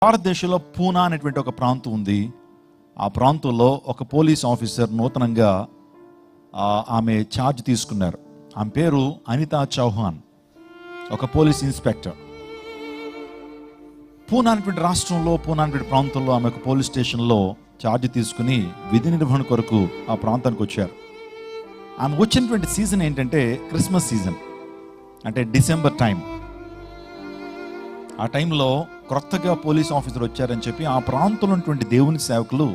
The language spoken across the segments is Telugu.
భారతదేశంలో పూనా అనేటువంటి ఒక ప్రాంతం ఉంది. ఆ ప్రాంతంలో ఒక పోలీస్ ఆఫీసర్ నూతనంగా ఆమె ఛార్జ్ తీసుకున్నారు. ఆమె పేరు అనితా చౌహాన్, ఒక పోలీస్ ఇన్స్పెక్టర్. పూనా అనేటువంటి రాష్ట్రంలో, పూనా అనేటువంటి ప్రాంతంలో ఆమె ఒక పోలీస్ స్టేషన్లో ఛార్జ్ తీసుకుని విధి నిర్వహణ కొరకు ఆ ప్రాంతానికి వచ్చారు. ఆమె వచ్చినటువంటి సీజన్ ఏంటంటే క్రిస్మస్ సీజన్, అంటే డిసెంబర్ టైం. ఆ టైంలో క్రొత్తగా పోలీస్ ఆఫీసర్ వచ్చారని చెప్పి ఆ ప్రాంతంలో ఉన్నటువంటి దేవుని సేవకులు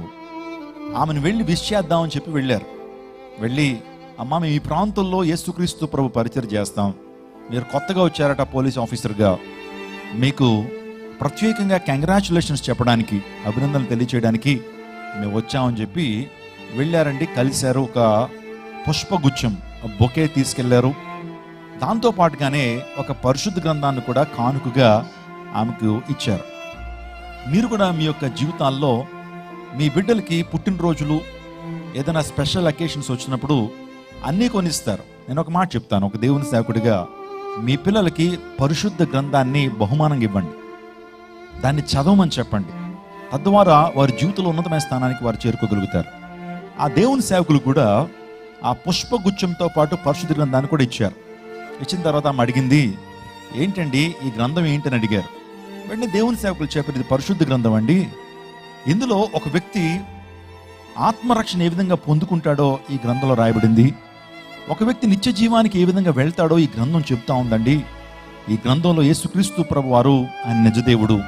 ఆమెను వెళ్ళి విష్ చేద్దామని చెప్పి వెళ్ళారు. వెళ్ళి, అమ్మ మేము ఈ ప్రాంతంలో యేసుక్రీస్తు ప్రభు పరిచయం చేస్తాం, మీరు కొత్తగా వచ్చారట పోలీస్ ఆఫీసర్గా, మీకు ప్రత్యేకంగా కంగ్రాచులేషన్స్ చెప్పడానికి, అభినందనలు తెలియచేయడానికి మేము వచ్చామని చెప్పి వెళ్ళారండి. కలిశారు, ఒక పుష్పగుచ్చం బొకే తీసుకెళ్లారు. దాంతోపాటుగానే ఒక పరిశుద్ధ గ్రంథాన్ని కూడా కానుకగా ఆమెకు ఇచ్చారు. మీరు కూడా మీ యొక్క జీవితాల్లో మీ బిడ్డలకి పుట్టినరోజులు, ఏదైనా స్పెషల్ అకేషన్స్ వచ్చినప్పుడు అన్నీ కొనిస్తారు. నేను ఒక మాట చెప్తాను, ఒక దేవుని సేవకుడిగా మీ పిల్లలకి పరిశుద్ధ గ్రంథాన్ని బహుమానంగా ఇవ్వండి, దాన్ని చదవమని చెప్పండి. తద్వారా వారి జీవితంలో ఉన్నతమైన స్థానానికి వారు చేరుకోగలుగుతారు. ఆ దేవుని సేవకులు కూడా ఆ పుష్పగుచ్చంతో పాటు పరిశుద్ధ గ్రంథాన్ని కూడా ఇచ్చారు. ఇచ్చిన తర్వాత ఆమె అడిగింది, ఏంటండి ఈ గ్రంథం ఏంటని అడిగారు. వెంటనే దేవుని సేవకులు చెప్పారు, ఇది పరిశుద్ధ గ్రంథం అండి, ఇందులో ఒక వ్యక్తి ఆత్మరక్షణ ఏ విధంగా పొందుకుంటాడో ఈ గ్రంథంలో రాయబడింది, ఒక వ్యక్తి నిత్య జీవానికి ఏ విధంగా వెళ్తాడో ఈ గ్రంథం చెప్తా ఉందండి. ఈ గ్రంథంలో యేసుక్రీస్తు ప్రభు వారు ఆయన నిజదేవుడు,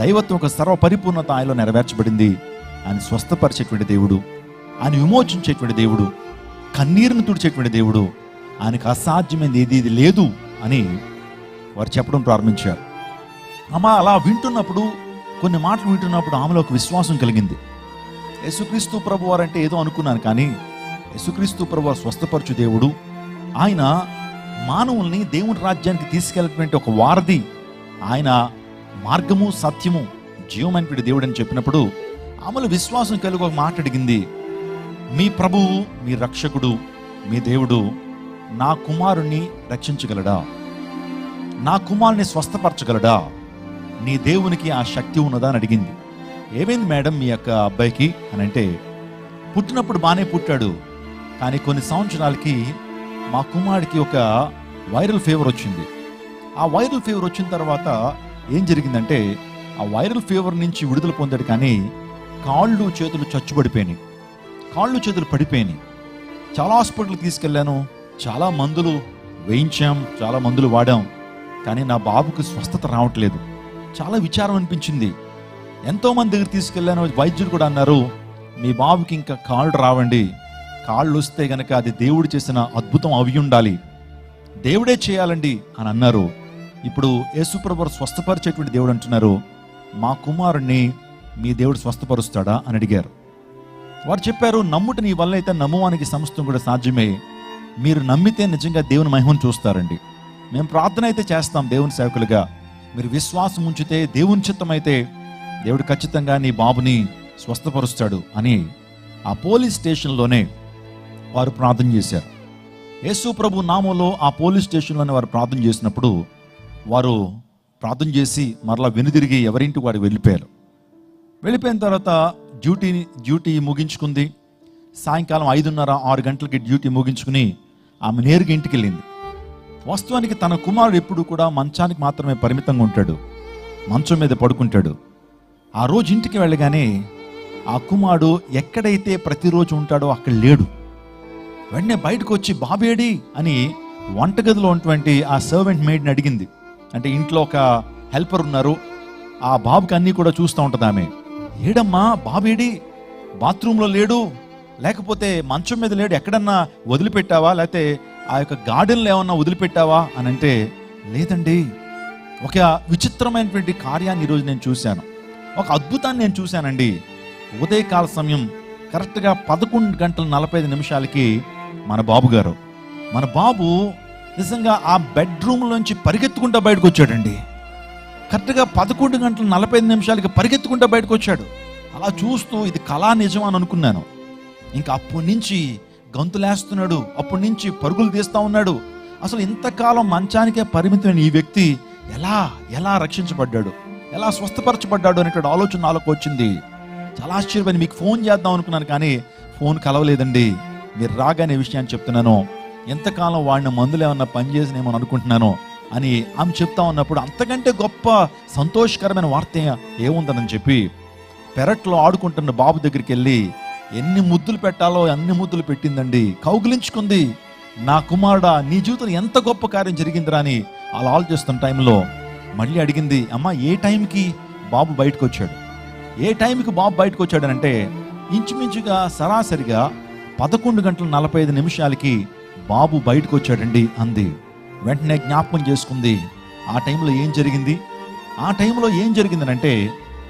దైవత్వం ఒక సర్వ పరిపూర్ణత ఆయనలో నెరవేర్చబడింది, ఆయన స్వస్థపరిచేటువంటి దేవుడు, ఆయన విమోచించేటువంటి దేవుడు, కన్నీరును తుడిచేటువంటి దేవుడు, ఆయనకు అసాధ్యమైనది ఏది లేదు అని వారు చెప్పడం ప్రారంభించారు. అమ్మ అలా వింటున్నప్పుడు, కొన్ని మాటలు వింటున్నప్పుడు ఆమెలో ఒక విశ్వాసం కలిగింది. యేసుక్రీస్తు ప్రభు వారు అంటే ఏదో అనుకున్నాను, కానీ యేసుక్రీస్తు ప్రభు వారు స్వస్థపరచు దేవుడు, ఆయన మానవుల్ని దేవుని రాజ్యానికి తీసుకెళ్ళినటువంటి ఒక వారధి, ఆయన మార్గము సత్యము జీవమైనటువంటి దేవుడు అని చెప్పినప్పుడు ఆమెలో విశ్వాసం కలిగి ఒక మాట అడిగింది, మీ ప్రభువు, మీ రక్షకుడు, మీ దేవుడు నా కుమారుణ్ణి రక్షించగలడా, నా కుమారుని స్వస్థపరచగలడా, నీ దేవునికి ఆ శక్తి ఉన్నదా అని అడిగింది. ఏమైంది మేడం మీ యొక్క అబ్బాయికి అని అంటే, పుట్టినప్పుడు బాగానే పుట్టాడు, కానీ కొన్ని సంవత్సరాలకి మా కుమారుడికి ఒక వైరల్ ఫీవర్ వచ్చింది. ఆ వైరల్ ఫీవర్ వచ్చిన తర్వాత ఏం జరిగిందంటే, ఆ వైరల్ ఫీవర్ నుంచి విడుదల పొందాడు, కానీ కాళ్ళు చేతులు చచ్చుబడిపోయినాయి, కాళ్ళు చేతులు పడిపోయినాయి. చాలా హాస్పిటల్కి తీసుకెళ్ళాను, చాలా మందులు వేయించాం, చాలా మందులు వాడాం, కానీ నా బాబుకి స్వస్థత రావట్లేదు. చాలా విచారం అనిపించింది. ఎంతోమంది దగ్గర తీసుకెళ్ళాను, వైద్యులు కూడా అన్నారు, మీ బాబుకి ఇంకా కాళ్ళు రావండి, కాళ్ళు వస్తే గనక అది దేవుడు చేసిన అద్భుతం అవి ఉండాలి, దేవుడే చేయాలండి అని అన్నారు. ఇప్పుడు యేసుప్రభు స్వస్థపరిచేటువంటి దేవుడు అంటున్నారు, మా కుమారుణ్ణి మీ దేవుడు స్వస్థపరుస్తాడా అని అడిగారు. వారు చెప్పారు, నమ్ముట నీ వల్ల అయితే నమ్మువానికి సమస్తం కూడా సాధ్యమే, మీరు నమ్మితే నిజంగా దేవుని మహిమను చూస్తారండి. మేము ప్రార్థన అయితే చేస్తాం దేవుని సేవకులుగా, మీరు విశ్వాసం ఉంచితే, దేవుని చిత్తమైతే దేవుడు ఖచ్చితంగా నీ బాబుని స్వస్థపరుస్తాడు అని ఆ పోలీస్ స్టేషన్లోనే వారు ప్రార్థన చేశారు. యేసు ప్రభు నామంలో ఆ పోలీస్ స్టేషన్లోనే వారు ప్రార్థన చేసినప్పుడు వారు ప్రార్థన చేసి మరలా వెనుదిరిగి ఎవరింటికి వాడు వెళ్ళిపోయారు. వెళ్ళిపోయిన తర్వాత డ్యూటీ ముగించుకుంది. సాయంకాలం 5:30-6 గంటలకి డ్యూటీ ముగించుకుని ఆమె నేరుగా ఇంటికి వెళ్ళింది. వాస్తవానికి తన కుమారుడు ఎప్పుడు కూడా మంచానికి మాత్రమే పరిమితంగా ఉంటాడు, మంచం మీద పడుకుంటాడు. ఆ రోజు ఇంటికి వెళ్ళగానే ఆ కుమారుడు ఎక్కడైతే ప్రతిరోజు ఉంటాడో అక్కడ లేడు. వెంటనే బయటకు వచ్చి, బాబేడి అని వంటగదిలో ఉన్నటువంటి ఆ సర్వెంట్ మేడ్ని అడిగింది. అంటే ఇంట్లో ఒక హెల్పర్ ఉన్నారు, ఆ బాబుకి అన్నీ కూడా చూస్తూ ఉంటుంది ఆమె. ఏడమ్మా బాబేడి, బాత్రూంలో లేడు, లేకపోతే మంచం మీద లేడు, ఎక్కడన్నా వదిలిపెట్టావా, లేకపోతే ఆ యొక్క గార్డెన్లో ఏమన్నా వదిలిపెట్టావా అని అంటే, లేదండి, ఒక విచిత్రమైనటువంటి కార్యాన్ని ఈరోజు నేను చూశాను, ఒక అద్భుతాన్ని నేను చూశానండి. ఉదయకాల సమయం కరెక్ట్గా 11:45 మన బాబు నిజంగా ఆ బెడ్రూమ్లోంచి పరిగెత్తుకుంటూ బయటకు వచ్చాడండి. కరెక్ట్గా 11:45 పరిగెత్తుకుంటూ బయటకు వచ్చాడు. అలా చూస్తూ ఇది కళా నిజం అని అనుకున్నాను. ఇంకా అప్పటి నుంచి గంతులేస్తున్నాడు, అప్పటి నుంచి పరుగులు తీస్తూ ఉన్నాడు. అసలు ఇంతకాలం మంచానికే పరిమితమైన ఈ వ్యక్తి ఎలా రక్షించబడ్డాడు? ఎలా స్వస్థపరచబడ్డాడు అనేటువంటి ఆలోచన నాలోకి వచ్చింది. చాలా ఆశ్చర్యపోయి మీకు ఫోన్ చేద్దాం అనుకున్నాను, కానీ ఫోన్ కలవలేదండి. మీరు రాగానే విషయాన్ని చెప్తున్నాను. ఎంతకాలం వాడిన మందులు ఏమన్నా పనిచేసినేమో అనుకుంటున్నాను అని ఆమె చెప్తా ఉన్నప్పుడు, అంతకంటే గొప్ప సంతోషకరమైన వార్త ఏముందని చెప్పి పెరట్లో ఆడుకుంటున్న బాబు దగ్గరికి వెళ్ళి ఎన్ని ముద్దులు పెట్టాలో అన్ని ముద్దులు పెట్టిందండి. కౌగిలించుకుంది. నా కుమారుడా, నీ జీవితంలో ఎంత గొప్ప కార్యం జరిగిందిరా అని అలా ఆలోచిస్తున్న టైంలో మళ్ళీ అడిగింది, అమ్మ ఏ టైంకి బాబు బయటకు వచ్చాడు? ఏ టైంకి బాబు బయటకు వచ్చాడనంటే ఇంచుమించుగా సరాసరిగా 11:45 బాబు బయటకు వచ్చాడండి అంది. వెంటనే జ్ఞాపకం చేసుకుంది ఆ టైంలో ఏం జరిగింది. ఆ టైంలో ఏం జరిగిందనంటే,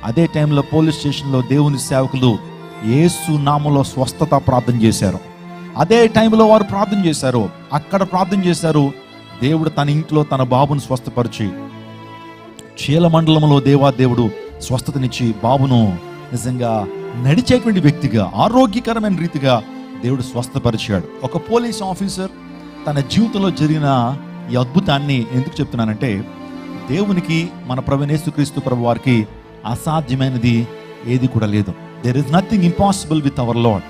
అదే టైంలో పోలీస్ స్టేషన్లో దేవుని సేవకులు యేసు నామములో స్వస్థత ప్రార్థన చేశారు. అదే టైంలో వారు ప్రార్థన చేశారు. అక్కడ ప్రార్థన చేశారు. దేవుడు తన ఇంట్లో తన బాబును స్వస్థపరిచి చీలమండలంలో దేవాదేవుడు స్వస్థతనిచ్చి బాబును నిజంగా నడిచేటువంటి వ్యక్తిగా, ఆరోగ్యకరమైన రీతిగా దేవుడు స్వస్థపరిచాడు. ఒక పోలీస్ ఆఫీసర్ తన జీవితంలో జరిగిన ఈ అద్భుతాన్ని ఎందుకు చెప్తున్నానంటే, దేవునికి, మన ప్రభువైన యేసుక్రీస్తు ప్రభు వారికి అసాధ్యమైనది ఏది కూడా లేదు. There is nothing impossible with our lord.